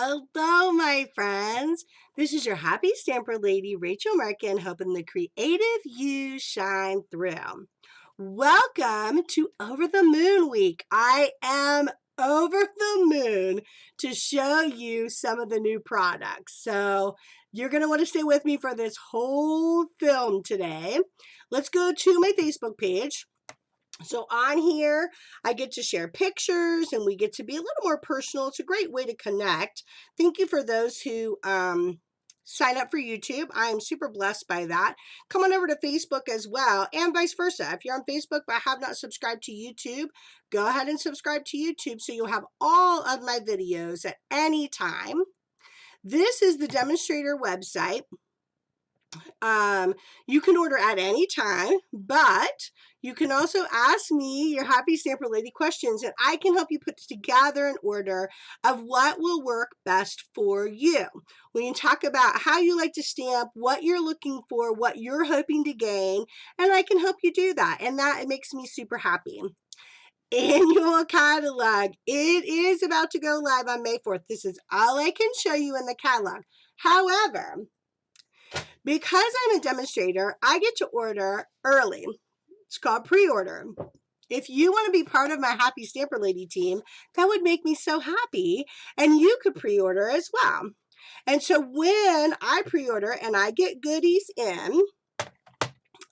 Hello, my friends. This is your happy stamper lady, Rachel Merkin, helping the creative you shine through. Welcome to Over the Moon Week. I am over the moon to show you some of the new products. So you're going to want to stay with me for this whole film today. Let's go to my Facebook page. So on here, I get to share pictures and we get to be a little more personal. It's a great way to connect. Thank you for those who sign up for YouTube. I am super blessed by that. Come on over to Facebook as well and vice versa. If you're on Facebook but have not subscribed to YouTube, go ahead and subscribe to YouTube so you'll have all of my videos at any time. This is the demonstrator website. You can order at any time, but you can also ask me your happy stamper lady questions and I can help you put together an order of what will work best for you. We can talk about how you like to stamp, what you're looking for, what you're hoping to gain, and I can help you do that. And that makes me super happy. Annual catalog. It is about to go live on May 4th. This is all I can show you in the catalog. However, because I'm a demonstrator, I get to order early. It's called pre-order. If you want to be part of my Happy Stamper Lady team, that would make me so happy. And you could pre-order as well. And so when I pre-order and I get goodies in,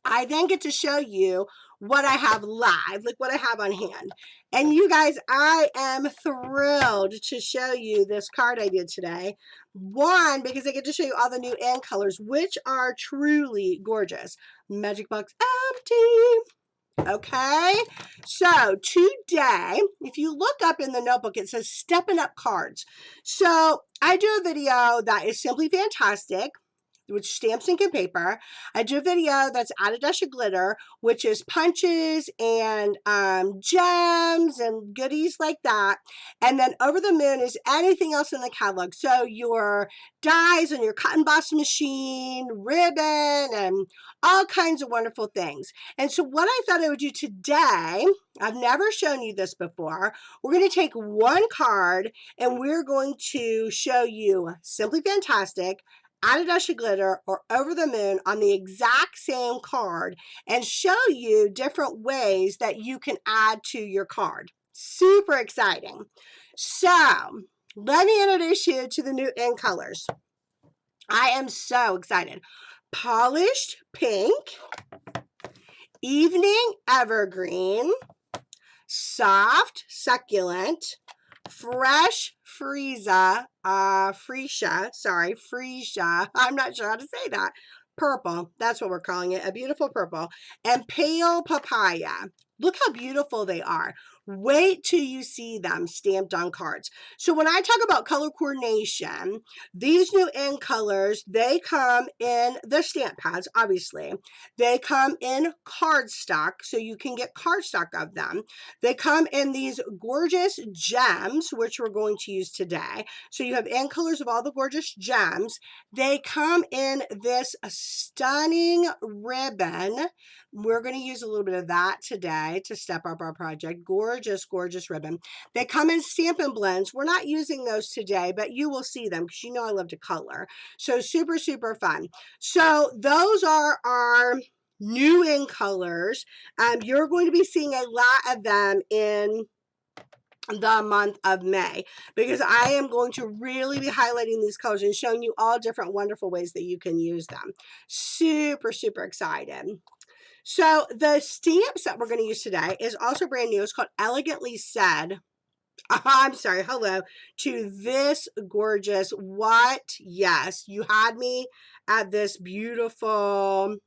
I then get to show you what I have live, like what I have on hand. And you guys, I am thrilled to show you this card I did today. One, because I get to show you all the new end colors, which are truly gorgeous. Magic box empty. Okay, so today, if you look up in the notebook, it says Steppin Up Cards. So I do a video that is simply fantastic, which stamps ink and paper. I do a video that's Add a Dash of Glitter, which is punches and gems and goodies like that. And then Over the Moon is anything else in the catalog. So your dies on your cotton boss machine, ribbon, and all kinds of wonderful things. And so what I thought I would do today, I've never shown you this before. We're going to take one card and we're going to show you Simply Fantastic, Add a Dash of Glitter, or Over the Moon on the exact same card and show you different ways that you can add to your card. Super exciting. So let me introduce you to the new end colors. I am so excited. Polished Pink, Evening Evergreen, Soft Succulent, Fresh Freesia, Freesia, I'm not sure how to say that. Purple, that's what we're calling it, a beautiful purple, and Pale Papaya. Look how beautiful they are. Wait till you see them stamped on cards. So when I talk about color coordination, these new end colors, they come in the stamp pads, obviously. They come in cardstock, so you can get cardstock of them. They come in these gorgeous gems, which we're going to use today. So you have end colors of all the gorgeous gems. They come in this stunning ribbon. We're going to use a little bit of that today to step up our project. Gorgeous, gorgeous ribbon. They come in Stampin' Blends. We're not using those today, but you will see them because you know I love to color. So super, super fun. So those are our new in colors. You're going to be seeing a lot of them in the month of May because I am going to really be highlighting these colors and showing you all different wonderful ways that you can use them. Super, super excited. So the stamps that we're going to use today is also brand new. It's called Elegantly Said. I'm sorry, hello to this gorgeous, what? Yes, you had me at this beautiful,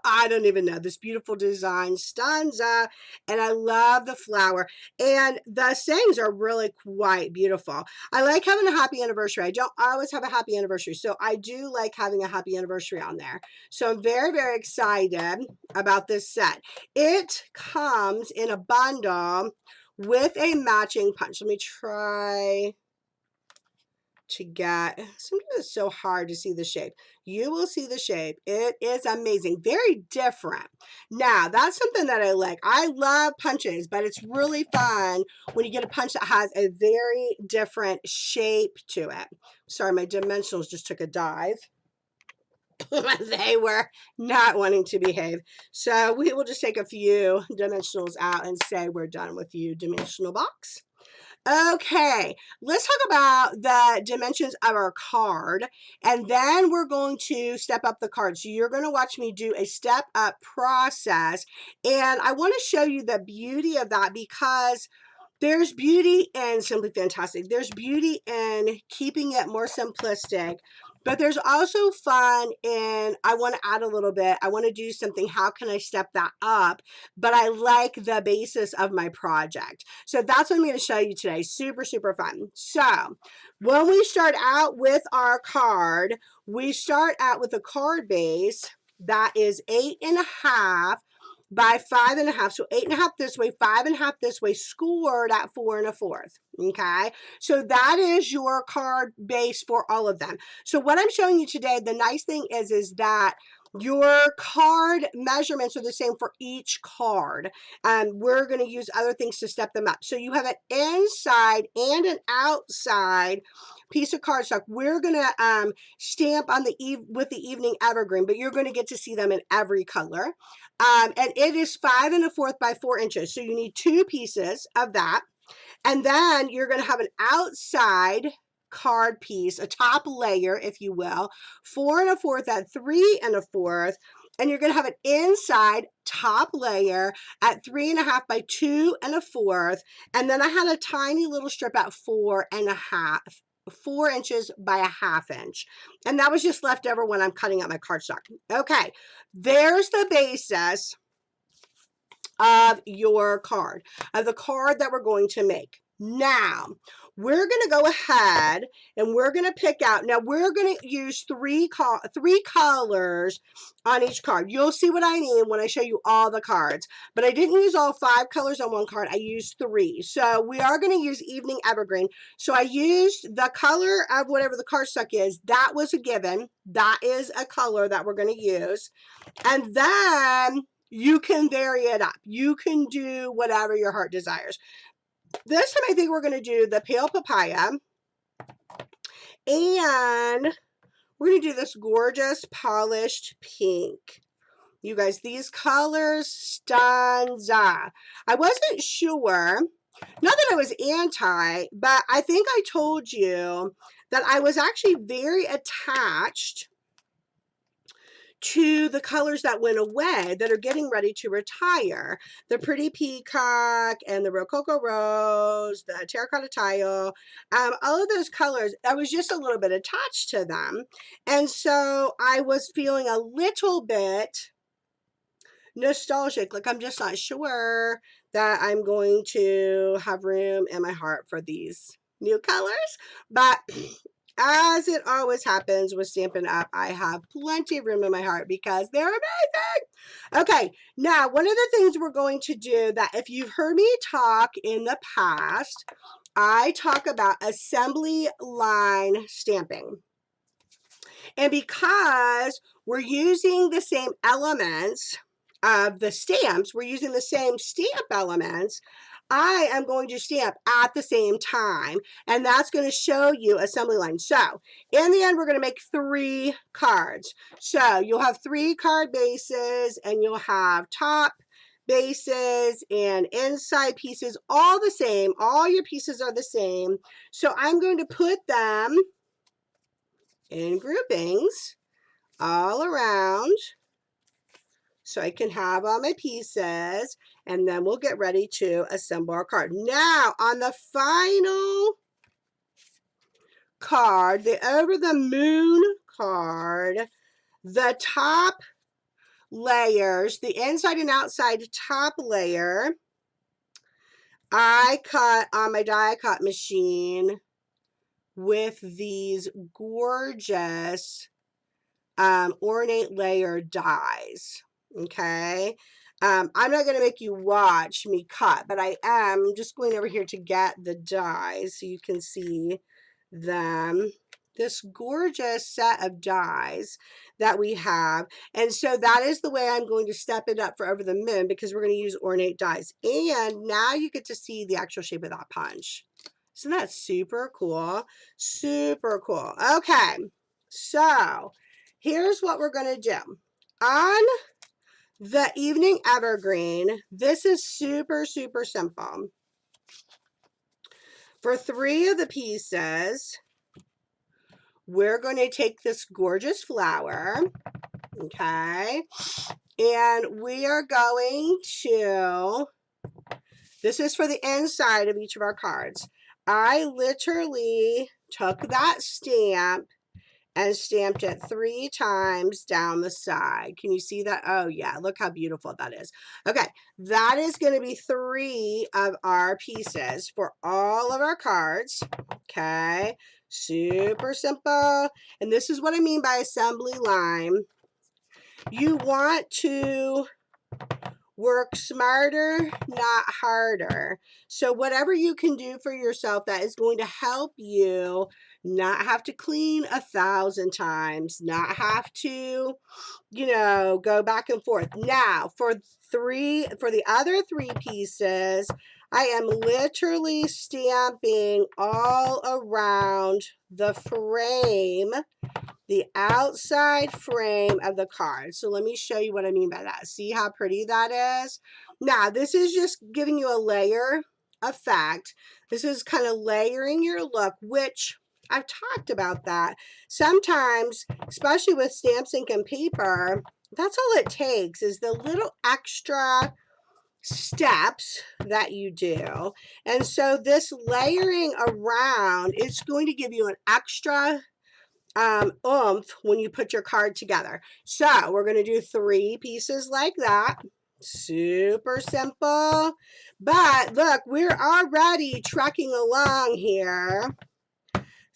I don't even know, this beautiful design stanza, and I love the flower, and the sayings are really quite beautiful. I like having a happy anniversary. I don't always have a happy anniversary, so I do like having a happy anniversary on there. So I'm very, very excited about this set. It comes in a bundle with a matching punch. Let me try to get, sometimes it's so hard to see the shape. You will see the shape. It is amazing. Very different. Now, that's something that I like. I love punches, but it's really fun when you get a punch that has a very different shape to it. Sorry, my dimensionals just took a dive. They were not wanting to behave. So we will just take a few dimensionals out and say we're done with you, dimensional box. Okay, let's talk about the dimensions of our card, and then we're going to step up the card. So you're going to watch me do a step up process, and I want to show you the beauty of that because there's beauty in Simply Fantastic. There's beauty in keeping it more simplistic, but there's also fun in, I want to add a little bit. I want to do something. How can I step that up? But I like the basis of my project. So that's what I'm going to show you today. Super, super fun. So when we start out with our card, we start out with a card base that is 8.5 by 5.5. So 8.5 this way, 5.5 this way, scored at 4 1/4. Okay, so that is your card base for all of them. So what I'm showing you today, the nice thing is that your card measurements are the same for each card. We're going to use other things to step them up. So you have an inside and an outside piece of cardstock. We're going to stamp on with the evening evergreen, but you're going to get to see them in every color. And it is 5 1/4 by 4 inches. So you need 2 pieces of that. And then you're going to have an outside card piece, a top layer, if you will, 4 1/4 at 3 1/4. And you're going to have an inside top layer at 3.5 by 2 1/4. And then I had a tiny little strip at 4.5. 4 inches by a 1/2 inch. And that was just left over when I'm cutting out my cardstock. Okay, there's the basis of your card, of the card that we're going to make. Now, we're going to go ahead and we're going to pick out, now we're going to use three colors on each card. You'll see what I mean when I show you all the cards, but I didn't use all 5 colors on one card. I used 3. So we are going to use Evening Evergreen. So I used the color of whatever the cardstock is. That was a given. That is a color that we're going to use. And then you can vary it up. You can do whatever your heart desires. This time I think we're going to do the Pale Papaya. And we're going to do this gorgeous polished pink. You guys, these colors, stanza. I wasn't sure, not that I was anti, but I think I told you that I was actually very attached to the colors that went away that are getting ready to retire. The Pretty Peacock and the Rococo Rose, the Terracotta Tile, all of those colors, I was just a little bit attached to them. And so I was feeling a little bit nostalgic, like I'm just not sure that I'm going to have room in my heart for these new colors. But as it always happens with Stampin' Up, I have plenty of room in my heart because they're amazing. Okay, now one of the things we're going to do, that if you've heard me talk in the past, I talk about assembly line stamping. And because we're using the same elements of the stamps, we're using the same stamp elements, I am going to stamp at the same time, and that's going to show you assembly line. So in the end, we're going to make 3 cards. So you'll have 3 card bases, and you'll have top bases and inside pieces, all the same. All your pieces are the same. So I'm going to put them in groupings all around, so I can have all my pieces, and then we'll get ready to assemble our card. Now, on the final card, the Over the Moon card, the top layers, the inside and outside top layer, I cut on my die cut machine with these gorgeous ornate layer dies. Okay, I'm not going to make you watch me cut, but I am just going over here to get the dies so you can see them this gorgeous set of dies that we have. And so that is the way I'm going to step it up for Over the Moon, because we're going to use ornate dies. And now you get to see the actual shape of that punch. Isn't that super cool? Super cool. Okay, so here's what we're going to do. On the Evening Evergreen, this is super, super simple. For 3 of the pieces, we're going to take this gorgeous flower, okay, and we are going to, this is for the inside of each of our cards. I literally took that stamp and stamped it 3 times down the side. Can you see that? Oh yeah, look how beautiful that is. Okay, that is going to be 3 of our pieces for all of our cards. Okay, super simple. And this is what I mean by assembly line. You want to work smarter, not harder. So whatever you can do for yourself that is going to help you not have to clean 1,000 times, not have to, you know, go back and forth. Now, for the other 3 pieces, I am literally stamping all around the frame, the outside frame of the card. So let me show you what I mean by that. See how pretty that is? Now, this is just giving you a layer effect. This is kind of layering your look, which I've talked about that. Sometimes, especially with stamps, ink, and paper, that's all it takes is the little extra steps that you do. And so this layering around is going to give you an extra oomph when you put your card together. So we're going to do 3 pieces like that. Super simple. But look, we're already trekking along here.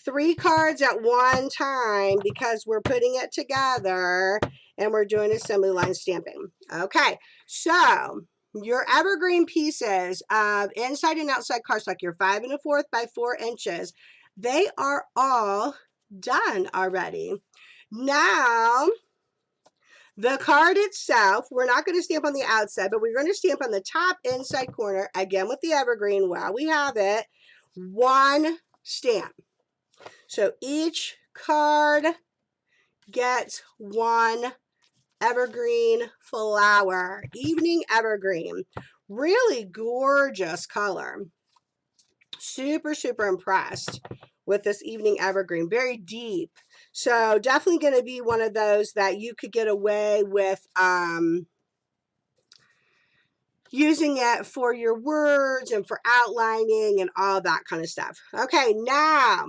3 cards at one time because we're putting it together and we're doing assembly line stamping. Okay, so your evergreen pieces of inside and outside cardstock, your 5 1/4 by 4 inches, they are all done already. Now, the card itself, we're not going to stamp on the outside, but we're going to stamp on the top inside corner, again with the evergreen while we have it, 1 stamp. So each card gets 1 evergreen flower, evening evergreen. Really gorgeous color. Super, super impressed with this evening evergreen. Very deep. So definitely going to be one of those that you could get away with using it for your words and for outlining and all that kind of stuff. Okay, now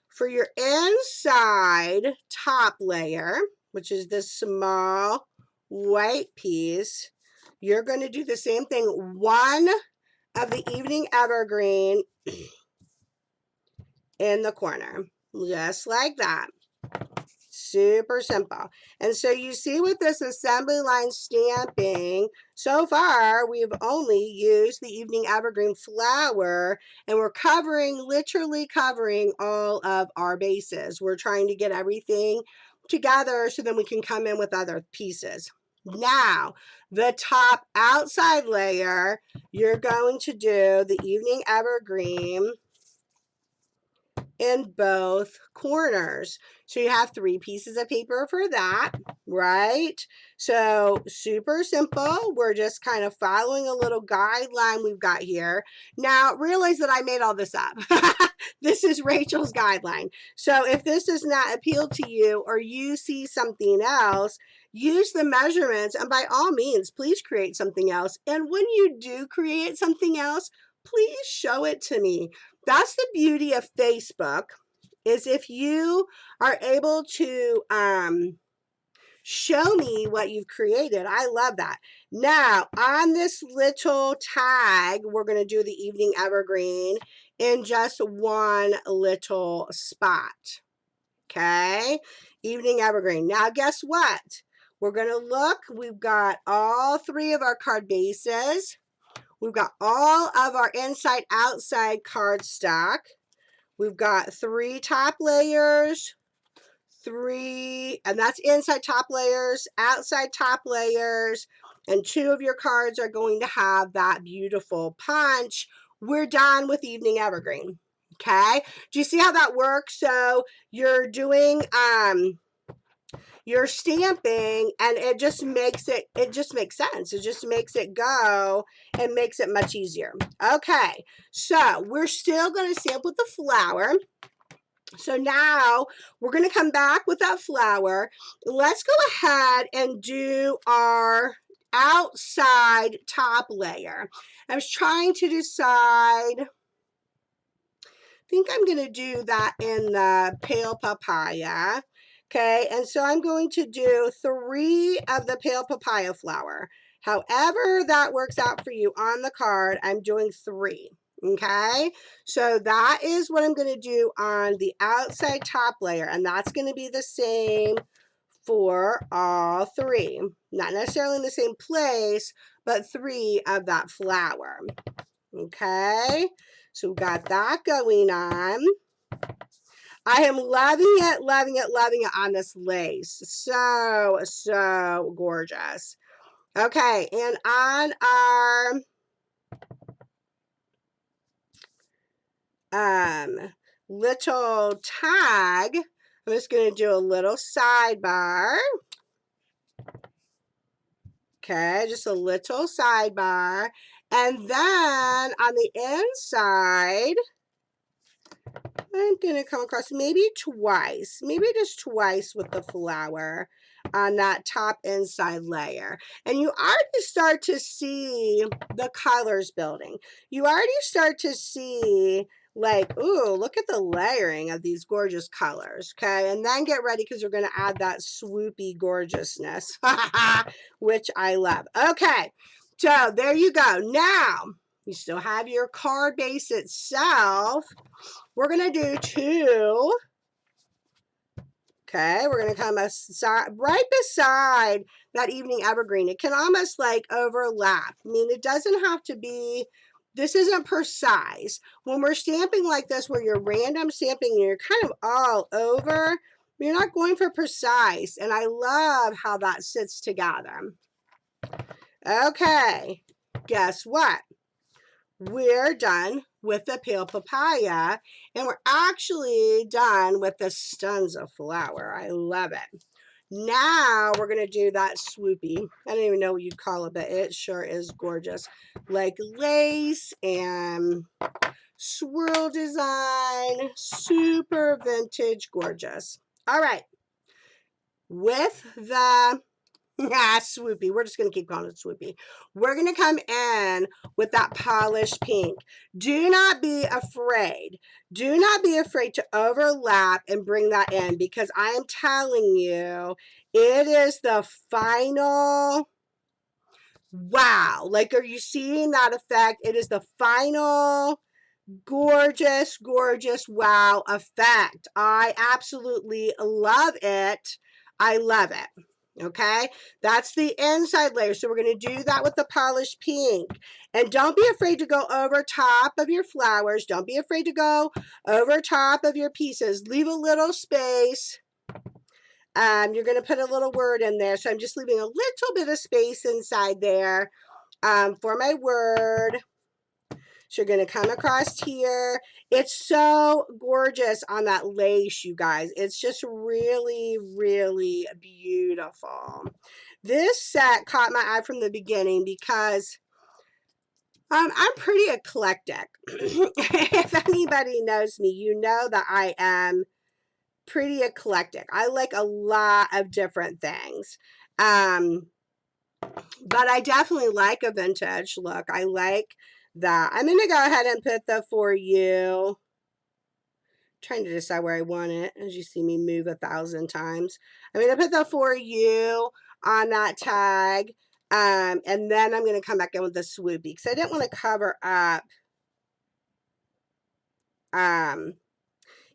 for your inside top layer, which is this small white piece, you're going to do the same thing. 1 of the evening evergreen in the corner, just like that. Super simple. And so you see with this assembly line stamping, so far we've only used the evening evergreen flower, and we're covering, literally covering all of our bases. We're trying to get everything together so then we can come in with other pieces. Now, the top outside layer, you're going to do the evening evergreen in both corners. So you have 3 pieces of paper for that, right? So super simple. We're just kind of following a little guideline we've got here. Now realize that I made all this up. This is Rachel's guideline. So if this does not appeal to you or you see something else, use the measurements, and by all means, please create something else. And when you do create something else, please show it to me. That's the beauty of Facebook, is if you are able to show me what you've created. I love that. Now, on this little tag, we're going to do the evening evergreen in just 1 little spot. Okay? Evening evergreen. Now, guess what? We're going to look. We've got all 3 of our card bases. We've got all of our inside outside cardstock. We've got 3 top layers, 3, and that's inside top layers, outside top layers, and 2 of your cards are going to have that beautiful punch. We're done with Evening Evergreen. Okay, do you see how that works? So you're doing you're stamping, and it just makes sense. It just makes it go and makes it much easier. Okay, so we're still going to stamp with the flower. So now we're going to come back with that flower. Let's go ahead and do our outside top layer. I was trying to decide, I think I'm going to do that in the pale papaya. Okay, and so I'm going to do 3 of the pale papaya flower. However that works out for you on the card, I'm doing 3. Okay, so that is what I'm going to do on the outside top layer, and that's going to be the same for all 3. Not necessarily in the same place, but 3 of that flower. Okay, so we've got that going on. I am loving it, loving it, loving it on this lace. So, so gorgeous. Okay, and on our little tag, I'm just going to do a little sidebar. Okay, just a little sidebar. And then on the inside, I'm going to come across maybe just twice with the flower on that top inside layer. And you already start to see the colors building. You already start to see, like, ooh, look at the layering of these gorgeous colors. Okay, and then get ready because we're going to add that swoopy gorgeousness, which I love. Okay, so there you go. Now, you still have your card base itself. We're going to do 2. Okay, we're going to come right beside that Evening Evergreen. It can almost like overlap. I mean, it doesn't have to be, this isn't precise. When we're stamping like this, where you're random stamping and you're kind of all over, you're not going for precise. And I love how that sits together. Okay, guess what? We're done with the pale papaya, and we're actually done with the stanza flower. I love it. Now we're going to do that swoopy. I don't even know what you'd call it, but it sure is gorgeous. Like lace and swirl design. Super vintage gorgeous. All right. With the swoopy. We're just going to keep calling it swoopy. We're going to come in with that polished pink. Do not be afraid. Do not be afraid to overlap and bring that in, because I am telling you, it is the final. Wow. Like, are you seeing that effect? It is the final gorgeous, gorgeous wow effect. I absolutely love it. I love it. Okay, that's the inside layer. So we're going to do that with the polished pink. And don't be afraid to go over top of your flowers. Don't be afraid to go over top of your pieces. Leave a little space. You're going to put a little word in there. So I'm just leaving a little bit of space inside there for my word. So you're going to come across here. It's so gorgeous on that lace, you guys. It's just really, really beautiful. This set caught my eye from the beginning because I'm pretty eclectic. If anybody knows me, you know that I am pretty eclectic. I like a lot of different things. But I definitely like a vintage look. I like that. I'm going to go ahead and put the For You. Trying to decide where I want it, as you see me move 1,000 times. I'm going to put the For You on that tag. And then I'm going to come back in with the swoopy because I didn't want to cover up.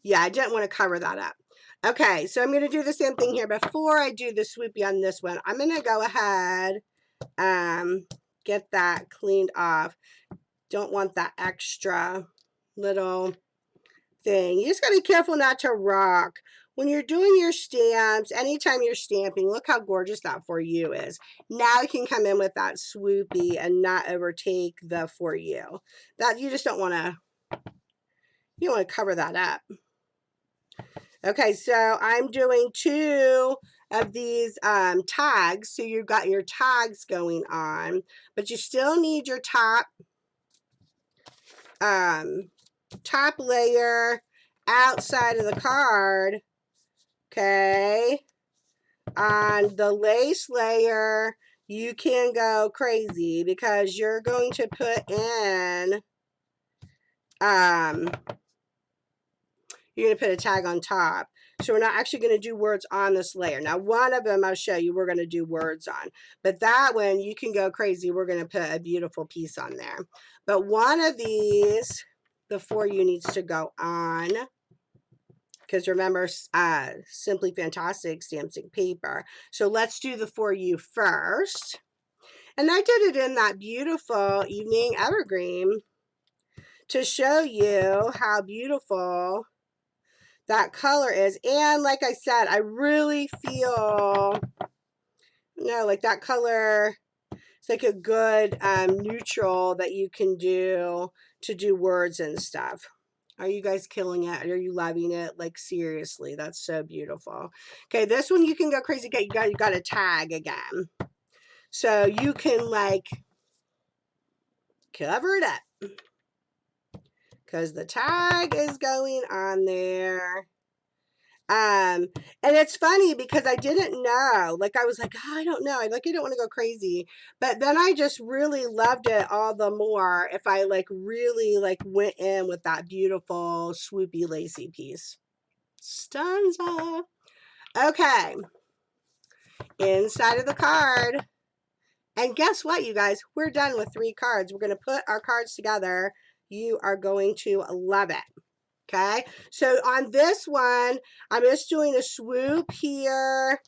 Yeah, I didn't want to cover that up. Okay, so I'm going to do the same thing here. Before I do the swoopy on this one, I'm going to go ahead get that cleaned off. Don't want that extra little thing. You just got to be careful not to rock. When you're doing your stamps, anytime you're stamping, look how gorgeous that For You is. Now you can come in with that swoopy and not overtake the For You. That you just don't want to cover that up. Okay, so I'm doing 2 of these tags. So you've got your tags going on, but you still need your top layer outside of the card. Okay, on the lace layer, you can go crazy because you're going to put in you're going to put a tag on top. So we're not actually going to do words on this layer. Now, one of them I'll show you we're going to do words on. But that one, you can go crazy. We're going to put a beautiful piece on there. But one of these, the For You needs to go on. Because remember, Simply Fantastic stamps and paper. So let's do the For You first. And I did it in that beautiful evening evergreen to show you how beautiful that color is. And like I said, I really feel, like that color, it's like a good neutral that you can do to do words and stuff. Are you guys killing it? Are you loving it? Like, seriously, that's so beautiful. Okay, this one you can go crazy. You got a tag again. So you can, like, cover it up. Because the tag is going on there. And it's funny because I didn't know. Like, I was like, oh, I don't know. I don't want to go crazy. But then I just really loved it all the more if I, really, went in with that beautiful, swoopy, lacy piece. Stanza. Okay. Inside of the card. And guess what, you guys? We're done with 3 cards. We're going to put our cards together. You are going to love it. Okay, so on this one, I'm just doing a swoop here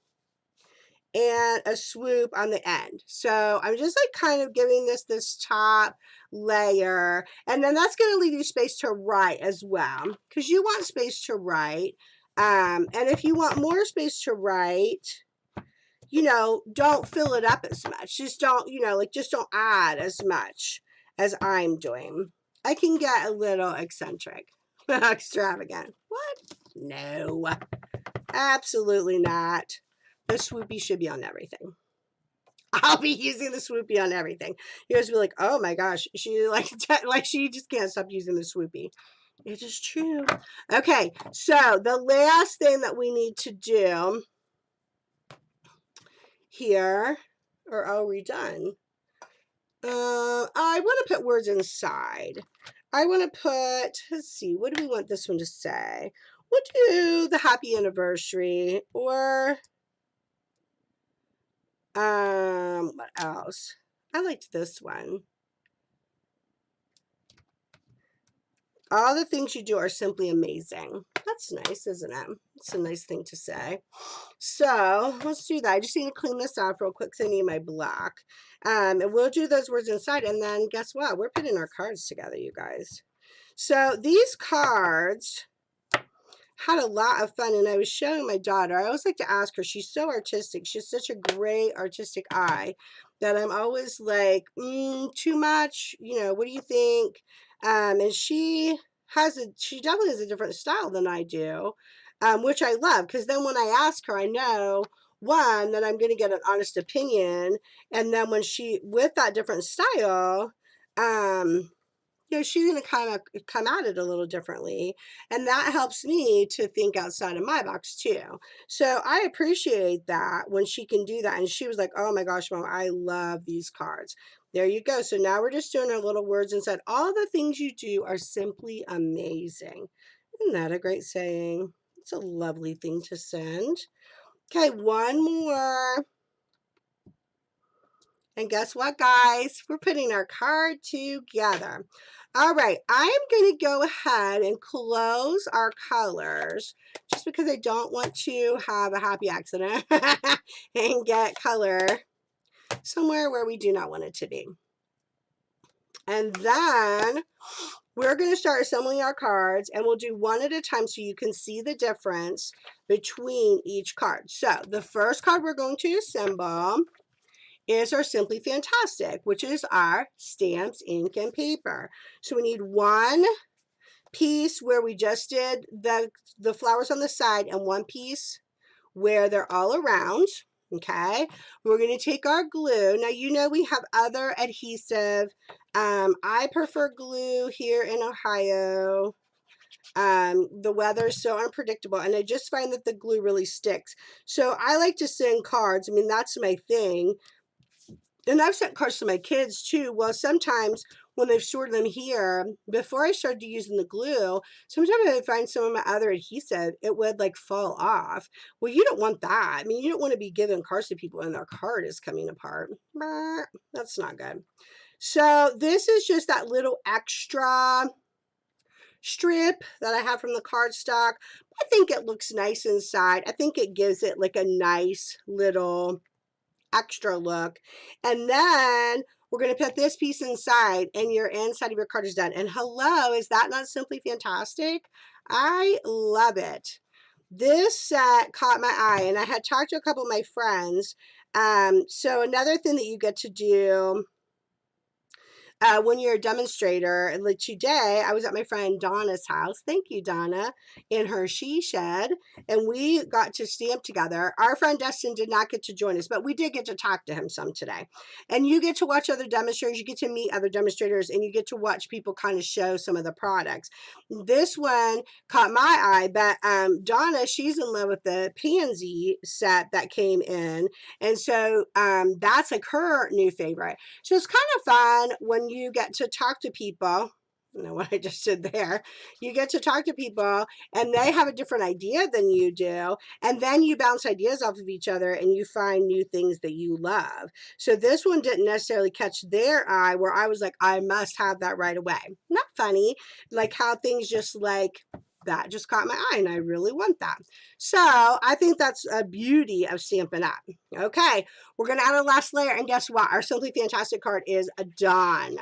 and a swoop on the end. So I'm just kind of giving this top layer, and then that's going to leave you space to write as well, because you want space to write. And if you want more space to write, don't fill it up as much. Just don't, just don't add as much as I'm doing. I can get a little eccentric. Extravagant. What? No. Absolutely not. The swoopy should be on everything. I'll be using the swoopy on everything. You guys will be like, oh my gosh, she she just can't stop using the swoopy. It is true. Okay, so the last thing that we need to do here, or are we done? I want to put words inside. I want to put, let's see, what do we want this one to say? We'll do the happy anniversary, or what else? I liked this one. All the things you do are simply amazing. That's nice, isn't it? It's a nice thing to say. So let's do that. I just need to clean this off real quick because I need my block. And we'll do those words inside. And then guess what? We're putting our cards together, you guys. So these cards had a lot of fun, and I was showing my daughter. I always like to ask her. She's so artistic. She has such a great artistic eye that I'm always like, too much. What do you think? And she definitely has a different style than I do, which I love, because then when I ask her, I know, one, that I'm going to get an honest opinion, and then when with that different style, she's going to kind of come at it a little differently, and that helps me to think outside of my box too. So I appreciate that when she can do that, and she was like, oh my gosh, Mom, I love these cards. There you go. So now we're just doing our little words inside. All the things you do are simply amazing. Isn't that a great saying? It's a lovely thing to send. Okay, one more. And guess what, guys? We're putting our card together. All right, I am going to go ahead and close our colors just because I don't want to have a happy accident and get color somewhere where we do not want it to be. And then we're going to start assembling our cards, and we'll do one at a time so you can see the difference between each card. So the first card we're going to assemble is our Simply Fantastic, which is our stamps, ink, and paper. So we need one piece where we just did the flowers on the side and one piece where they're all around. Okay, we're going to take our glue. Now, you know we have other adhesive. I prefer glue here in Ohio. The weather is so unpredictable, and I just find that the glue really sticks. So I like to send cards. I mean, that's my thing. And I've sent cards to my kids too. Well, sometimes when they've stored them here, before I started using the glue, sometimes I would find some of my other adhesive, it would like fall off. Well, you don't want that. I mean, you don't want to be giving cards to people and their card is coming apart. That's not good. So this is just that little extra strip that I have from the cardstock. I think it looks nice inside. I think it gives it like a nice little extra look. And then we're going to put this piece inside, and your inside of your card is done. And hello, is that not simply fantastic? I love it. This set caught my eye, and I had talked to a couple of my friends. So another thing that you get to do when you're a demonstrator, like today, I was at my friend Donna's house. Thank you, Donna, in her she shed, and we got to stamp together. Our friend Dustin did not get to join us, but we did get to talk to him some today. And you get to watch other demonstrators, you get to meet other demonstrators, and you get to watch people kind of show some of the products. This one caught my eye, but Donna, she's in love with the pansy set that came in, and so that's like her new favorite. So it's kind of fun when you get to talk to people. You know what I just did there. You get to talk to people and they have a different idea than you do. And then you bounce ideas off of each other and you find new things that you love. So this one didn't necessarily catch their eye where I was like, I must have that right away. Not funny, like how things just like that just caught my eye and I really want that. So I think that's a beauty of Stampin' Up. Okay, we're going to add a last layer, and guess what? Our Simply Fantastic card is done.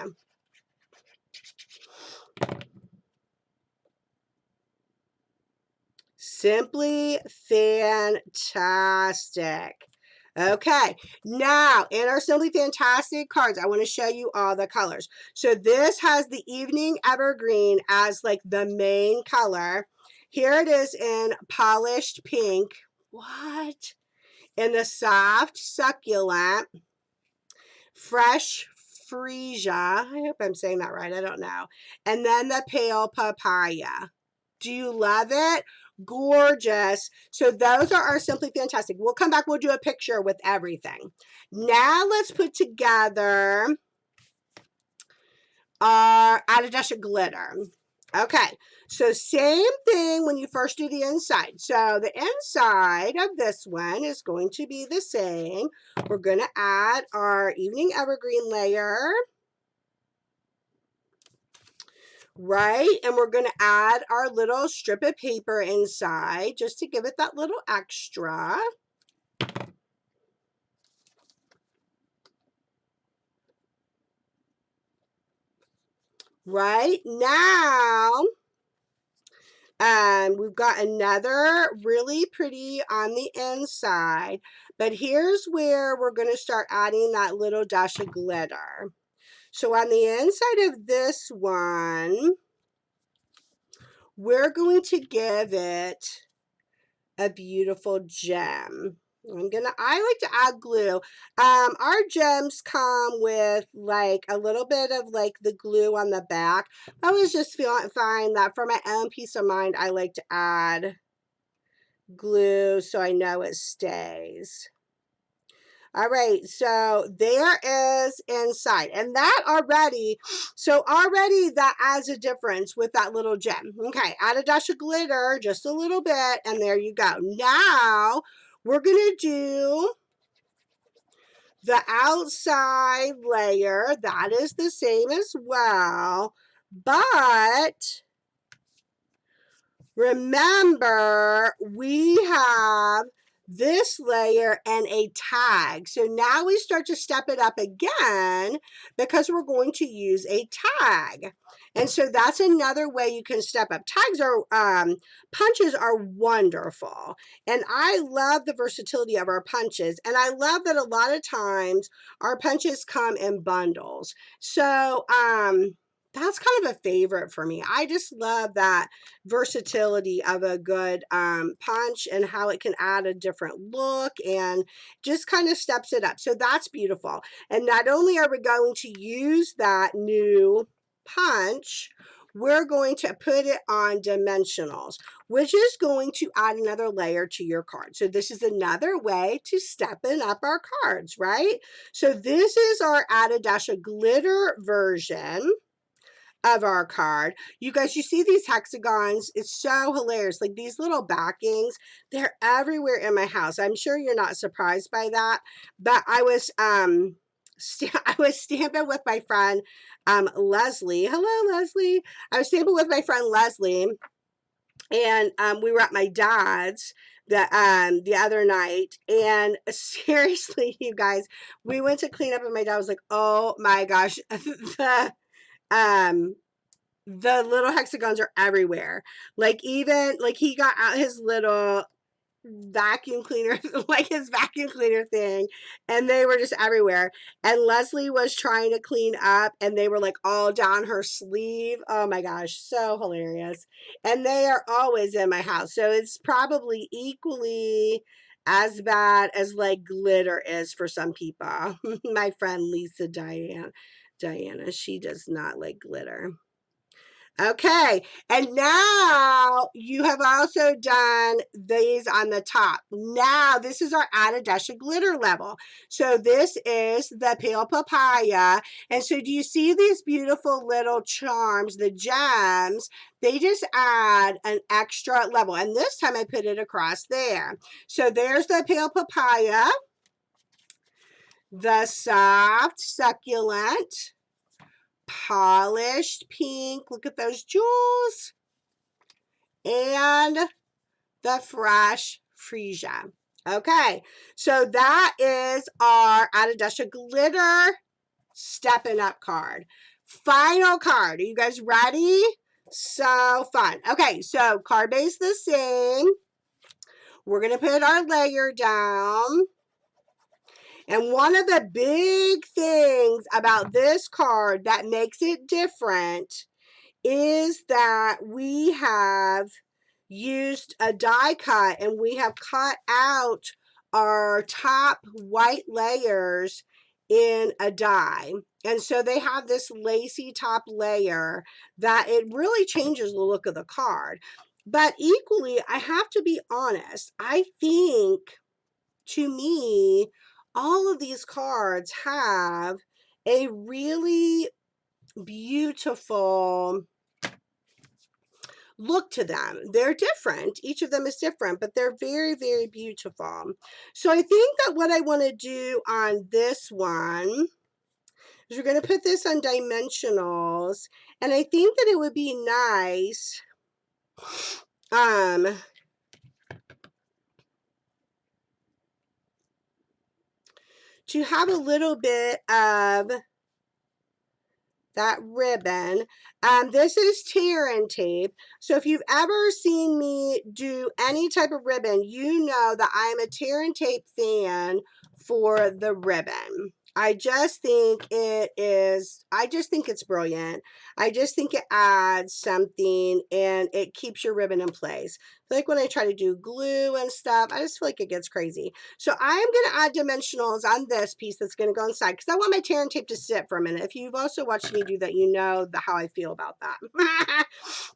Simply fantastic. Okay, now in our Simply Fantastic cards, I want to show you all the colors. So this has the Evening Evergreen as like the main color. Here it is in Polished Pink. What? In the Soft Succulent, Fresh Freesia. I hope I'm saying that right. I don't know. And then the Pale Papaya. Do you love it? Gorgeous. So those are our Simply Fantastic. We'll come back. We'll do a picture with everything. Now let's put together our Add a Dash of Glitter. Okay, so same thing when you first do the inside. So the inside of this one is going to be the same. We're going to add our Evening Evergreen layer. Right, and we're going to add our little strip of paper inside just to give it that little extra. Right, now we've got another really pretty on the inside, but here's where we're going to start adding that little dash of glitter. So on the inside of this one, we're going to give it a beautiful gem. I like to add glue. Our gems come with like a little bit of like the glue on the back. I was just fine that for my own peace of mind, I like to add glue so I know it stays. All right, so there is inside, and that already, so already that adds a difference with that little gem. Okay, add a dash of glitter, just a little bit, and there you go. Now, we're going to do the outside layer. That is the same as well, but remember, we have this layer and a tag. So now we start to step it up again because we're going to use a tag. And so that's another way you can step up. Tags are, punches are wonderful. And I love the versatility of our punches. And I love that a lot of times our punches come in bundles. So, that's kind of a favorite for me. I just love that versatility of a good punch and how it can add a different look and just kind of steps it up. So that's beautiful. And not only are we going to use that new punch, we're going to put it on dimensionals, which is going to add another layer to your card. So this is another way to stepping up our cards, right? So this is our Add a Dash of Glitter version of our card. You guys, you see these hexagons? It's so hilarious. Like these little backings, they're everywhere in my house. I'm sure you're not surprised by that, but I was I was stamping with my friend Leslie. Hello, Leslie. I was stamping with my friend Leslie, and we were at my dad's the other night, and seriously, you guys, we went to clean up, and my dad was like, "Oh my gosh, um the little hexagons are everywhere." Like even like he got out his little vacuum cleaner, like his vacuum cleaner thing, and they were just everywhere. And Leslie was trying to clean up, and they were like all down her sleeve. Oh my gosh, so hilarious. And they are always in my house, so it's probably equally as bad as like glitter is for some people. My friend Lisa Diana, she does not like glitter. Okay, and now you have also done these on the top. Now this is our Add a Dash of Glitter level. So this is the Pale Papaya. And so do you see these beautiful little charms, the gems? They just add an extra level. And this time I put it across there. So there's the Pale Papaya, the Soft Succulent, Polished Pink, look at those jewels, and the Fresh Freesia. Okay, so that is our Add a Dash of Glitter Steppin' Up card. Final card. Are you guys ready? So fun. Okay, so card base the same. We're going to put our layer down. And one of the big things about this card that makes it different is that we have used a die cut, and we have cut out our top white layers in a die. And so they have this lacy top layer that it really changes the look of the card. But equally, I have to be honest, I think, to me, all of these cards have a really beautiful look to them. They're different. Each of them is different, but they're very, very beautiful. So I think that what I want to do on this one is we're going to put this on dimensionals, and I think that it would be nice to have a little bit of that ribbon. This is tear and tape. So if you've ever seen me do any type of ribbon, you know that I'm a tear and tape fan for the ribbon. I just think it's brilliant. I just think it adds something, and it keeps your ribbon in place. Like when I try to do glue and stuff, I just feel like it gets crazy. So I'm going to add dimensionals on this piece that's going to go inside, because I want my tear and tape to sit for a minute. If you've also watched me do that, you know how I feel about that.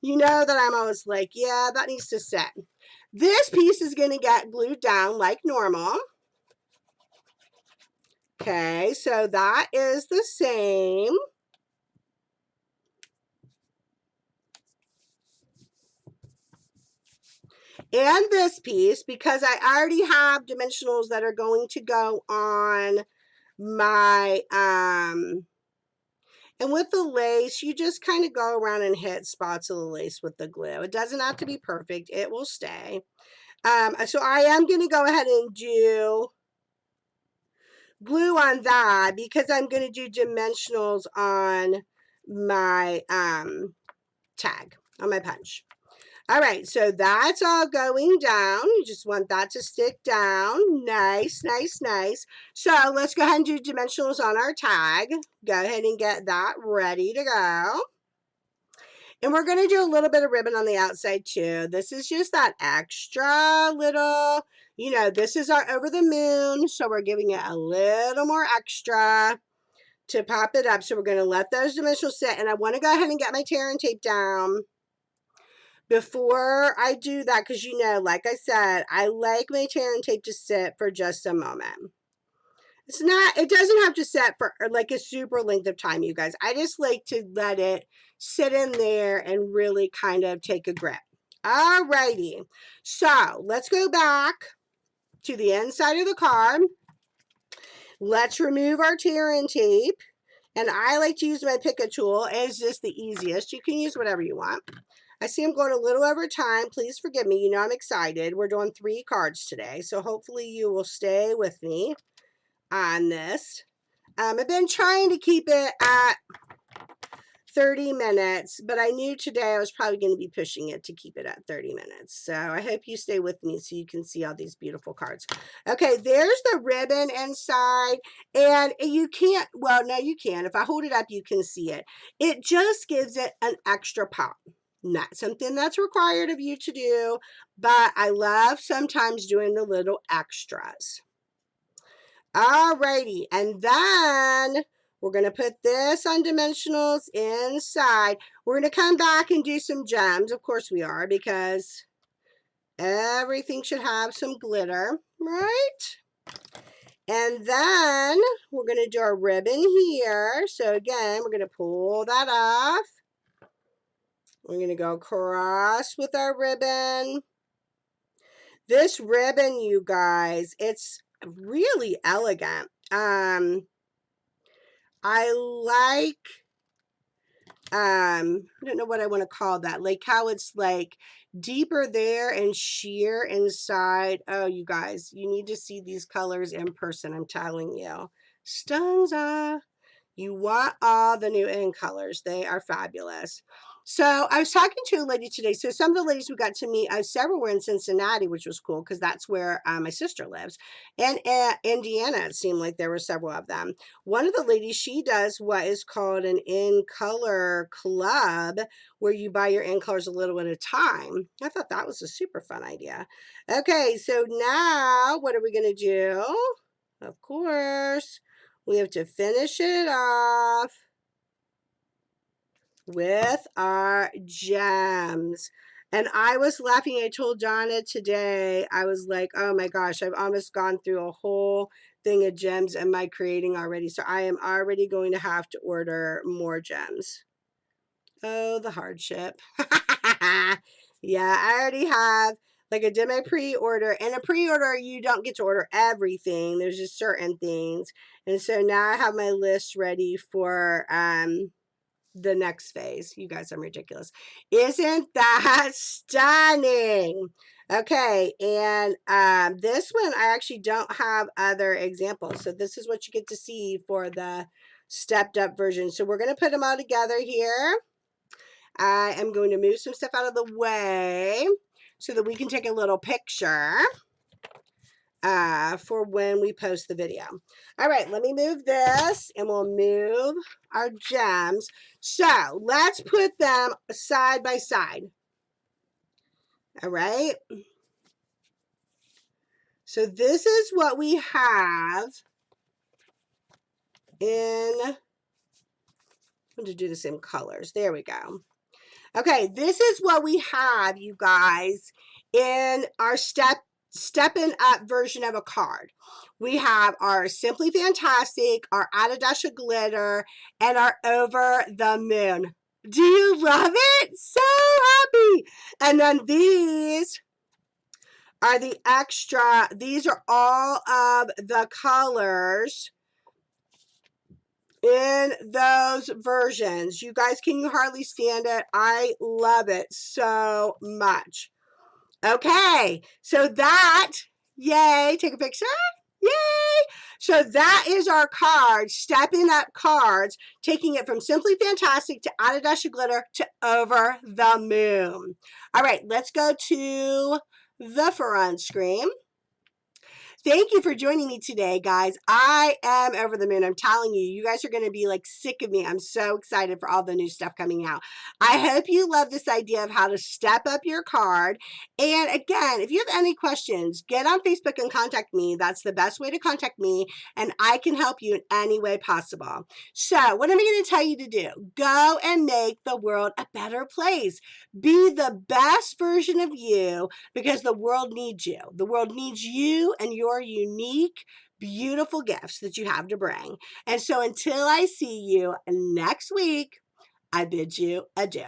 You know that I'm always like, yeah, that needs to sit. This piece is going to get glued down like normal. Okay, so that is the same. And this piece, because I already have dimensionals that are going to go on my, and with the lace, you just kind of go around and hit spots of the lace with the glue. It doesn't have to be perfect. It will stay. So I am going to go ahead and do glue on that, because I'm going to do dimensionals on my tag on my punch. All right, so that's all going down. You just want that to stick down. Nice, nice, nice. So let's go ahead and do dimensionals on our tag. Go ahead and get that ready to go. And we're going to do a little bit of ribbon on the outside too. This is just that extra little, you know, this is our over the moon. So we're giving it a little more extra to pop it up. So we're going to let those dimensionals sit. And I want to go ahead and get my tear and tape down before I do that, because you know, like I said, I like my tear and tape to sit for just a moment. It's not, it doesn't have to sit for like a super length of time, you guys. I just like to let it sit in there and really kind of take a grip. Alrighty, so let's go back to the inside of the card. Let's remove our tear and tape. And I like to use my pick-a tool. It's just the easiest. You can use whatever you want. I see I'm going a little over time. Please forgive me. You know I'm excited. We're doing 3 cards today, so hopefully you will stay with me on this. I've been trying to keep it at 30 minutes, but I knew today I was probably going to be pushing it to keep it at 30 minutes. So I hope you stay with me so you can see all these beautiful cards. Okay, there's the ribbon inside, and you can't, well, no, you can. If I hold it up, you can see it. It just gives it an extra pop. Not something that's required of you to do, but I love sometimes doing the little extras. Alrighty, and then we're going to put this on dimensionals inside. We're going to come back and do some gems. Of course we are, because everything should have some glitter, right? And then we're going to do our ribbon here. So again, we're going to pull that off. We're going to go across with our ribbon. This ribbon, you guys, it's really elegant. I like, I don't know what I want to call that. Like how it's like deeper there and sheer inside. Oh, you guys, you need to see these colors in person. I'm telling you. Stanza. You want all the new in colors. They are fabulous. So I was talking to a lady today. So some of the ladies we got to meet, several were in Cincinnati, which was cool because that's where my sister lives. And Indiana, it seemed like there were several of them. One of the ladies, she does what is called an in color club, where you buy your in colors a little at a time. I thought that was a super fun idea. Okay, so now what are we going to do? Of course, we have to finish it off with our gems. And I was laughing. I told Donna today, I was like, oh my gosh, I've almost gone through a whole thing of gems in my creating already. So I am already going to have to order more gems. Oh, the hardship. Yeah, I already have. Like I did my pre-order, and a pre-order, you don't get to order everything. There's just certain things. And so now I have my list ready for the next phase. You guys are ridiculous. Isn't that stunning? Okay, and this one I actually don't have other examples. So this is what you get to see for the stepped up version. So we're going to put them all together here. I am going to move some stuff out of the way so that we can take a little picture for when we post the video. All right, let me move this and we'll move our gems. So let's put them side by side. All right. So this is what we have in, I'm going to do the same colors. There we go. Okay, this is what we have, you guys, in our Steppin Up version of a card. We have our Simply Fantastic, our Add a Dash of Glitter, and our Over the Moon. Do you love it? So happy. And then these are the extra. These are all of the colors in those versions. You guys, can you hardly stand it? I love it so much. Okay, so that, yay, take a picture. Yay! So that is our card, Steppin Up Cards, taking it from Simply Fantastic to Add a Dash of Glitter to Over the Moon. All right, let's go to the front screen. Thank you for joining me today, guys. I am over the moon. I'm telling you, you guys are going to be like sick of me. I'm so excited for all the new stuff coming out. I hope you love this idea of how to step up your card. And again, if you have any questions, get on Facebook and contact me. That's the best way to contact me, and I can help you in any way possible. So what am I going to tell you to do? Go and make the world a better place. Be the best version of you, because the world needs you. The world needs you and your unique, beautiful gifts that you have to bring. And so until I see you next week, I bid you adieu.